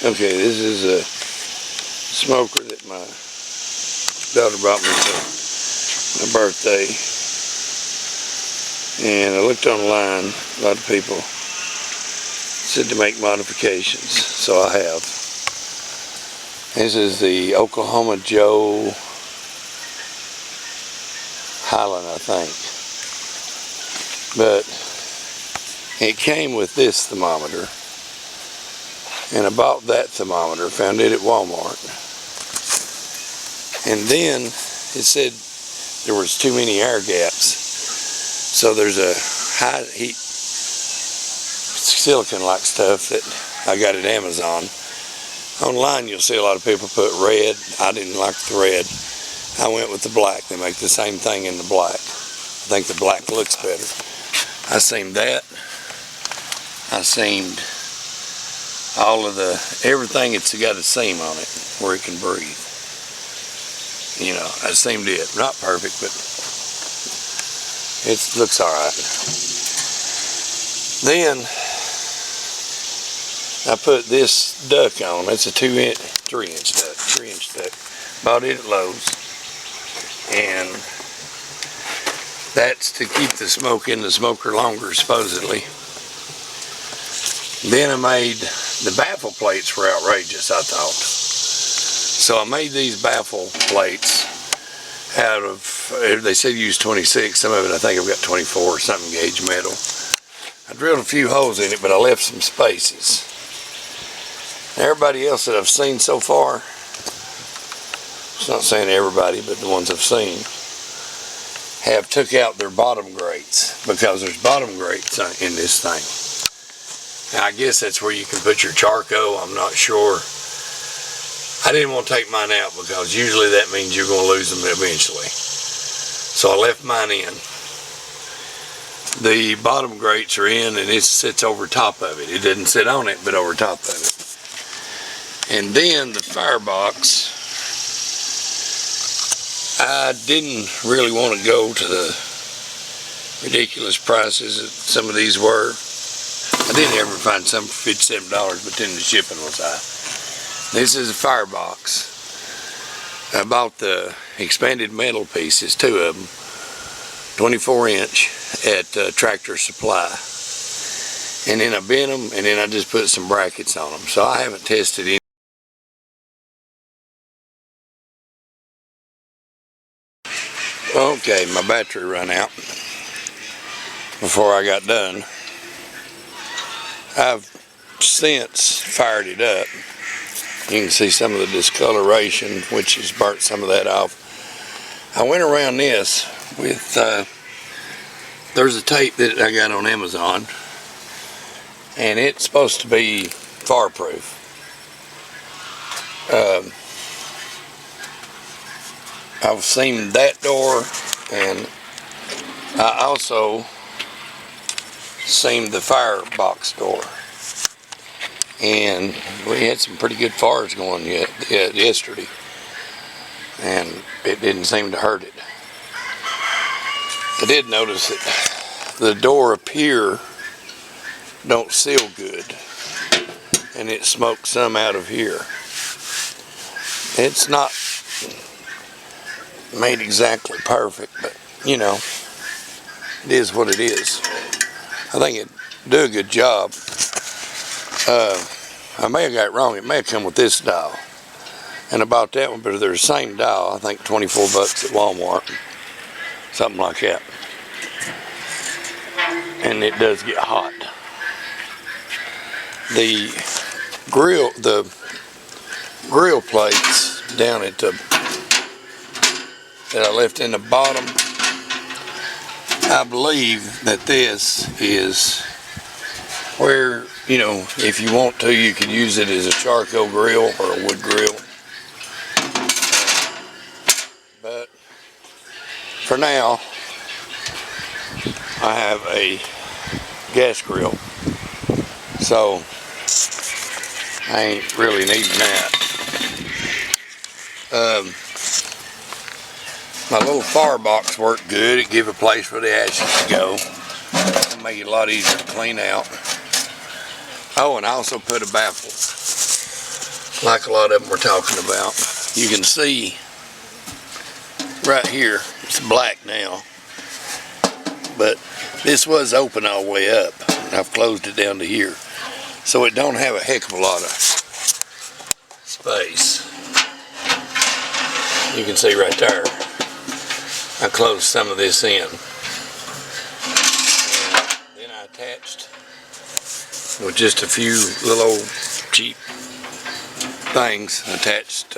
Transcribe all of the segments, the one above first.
Okay, this is a smoker that my daughter brought me for my birthday. And I looked online, a lot of people said to make modifications, so I have. This is the Oklahoma Joe Highland, I think. But it came with this thermometer. And I bought that thermometer, found it at Walmart. And then it said there was too many air gaps. So there's a high heat silicone-like stuff that I got at Amazon. Online you'll see a lot of people put red. I didn't like the red. I went with the black. They make the same thing in the black. I think the black looks better. I seamed that. I seamed all of everything it's got a seam on it where it can breathe. You know, I seamed it. Not perfect, but it looks alright. Then I put this duck on. It's a 3-inch duck. Bought it at Lowe's. And that's to keep the smoke in the smoker longer, supposedly. Then I made, the baffle plates were outrageous, I thought. So I made these baffle plates out of, they said use 26, some of it I think I've got 24 or something gauge metal. I drilled a few holes in it, but I left some spaces. Everybody else that I've seen so far, it's not saying everybody, but the ones I've seen, have took out their bottom grates, because there's bottom grates in this thing. Now, I guess that's where you can put your charcoal, I'm not sure. I didn't want to take mine out because usually that means you're going to lose them eventually. So I left mine in. The bottom grates are in and it sits over top of it. It doesn't sit on it, but over top of it. And then the firebox, I didn't really want to go to the ridiculous prices that some of these were. I didn't ever find some for $57, but then the shipping was high. This is a firebox. I bought the expanded metal pieces, 2 of them, 24-inch at Tractor Supply. And then I bent them, and then I just put some brackets on them. So I haven't tested any. Okay, my battery ran out before I got done. I've since fired it up. You can see some of the discoloration, which has burnt some of that off. I went around this with, there's a tape that I got on Amazon, and it's supposed to be fireproof. I've seamed that door, and I also seamed the firebox door. And we had some pretty good fires going yesterday, and it didn't seem to hurt it. I did notice that the door up here don't seal good, and it smoked some out of here. It's not made exactly perfect, but you know, it is what it is. I think it do a good job. I may have got it wrong. It may have come with this dial, and I bought that one, but they're the same dial. I think 24 bucks at Walmart, something like that. And it does get hot. The grill plates down at the that I left in the bottom, I believe that this is where, you know, if you want to, you could use it as a charcoal grill or a wood grill. But for now, I have a gas grill, so I ain't really needing that. My little firebox worked good. It gave a place for the ashes to go. It made it a lot easier to clean out. Oh, and I also put a baffle. like a lot of them we're talking about. You can see right here, it's black now, but this was open all the way up. I've closed it down to here, so it don't have a heck of a lot of space. You can see right there, I closed some of this in. And then I attached with just a few little old cheap things, attached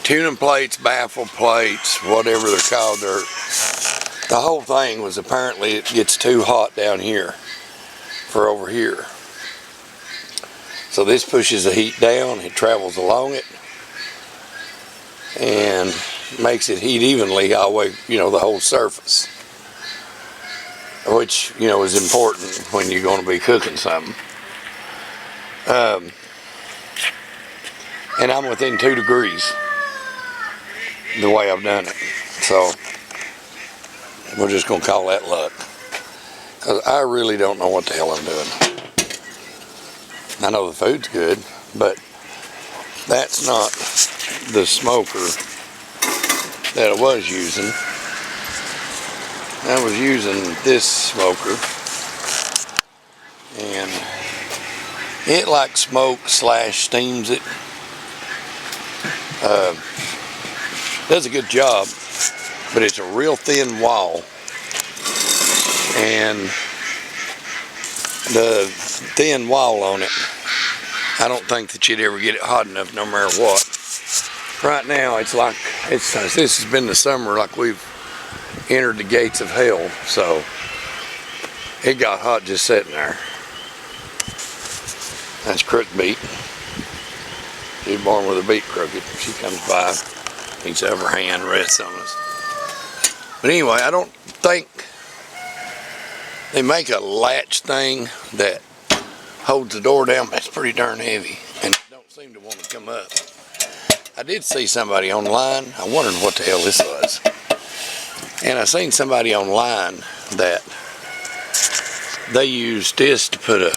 tuning plates, baffle plates, whatever they're called. The whole thing was apparently it gets too hot down here for over here. So this pushes the heat down, it travels along it, and makes it heat evenly all the way, the whole surface. Which, is important when you're going to be cooking something. And I'm within 2 degrees the way I've done it. So we're just going to call that luck. Because I really don't know what the hell I'm doing. I know the food's good, but that's not the smoker that I was using. I was using this smoker, and it like smoke/steams it. Does a good job, but it's a real thin wall, and the thin wall on it, I don't think that you'd ever get it hot enough no matter what. Right now it's like, this has been the summer like we've entered the gates of hell, so it got hot just sitting there. That's crook beet. She's born with her beet crooked. She comes by, each of her hand rests on us. But anyway, I don't think they make a latch thing that holds the door down. That's pretty darn heavy, and it don't seem to want to come up. I did see somebody online. I wondered what the hell this was. And I seen somebody online that they used this to put a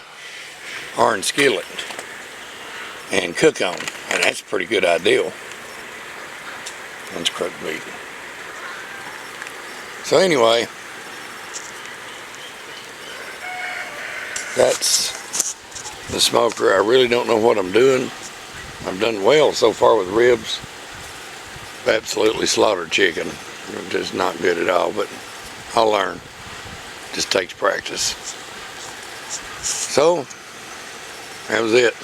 iron skillet and cook on, and that's a pretty good idea. That's crook beet. So anyway, that's the smoker. I really don't know what I'm doing. I've done well so far with ribs. Absolutely slaughtered chicken. Just not good at all, but I'll learn. Just takes practice. So, that was it.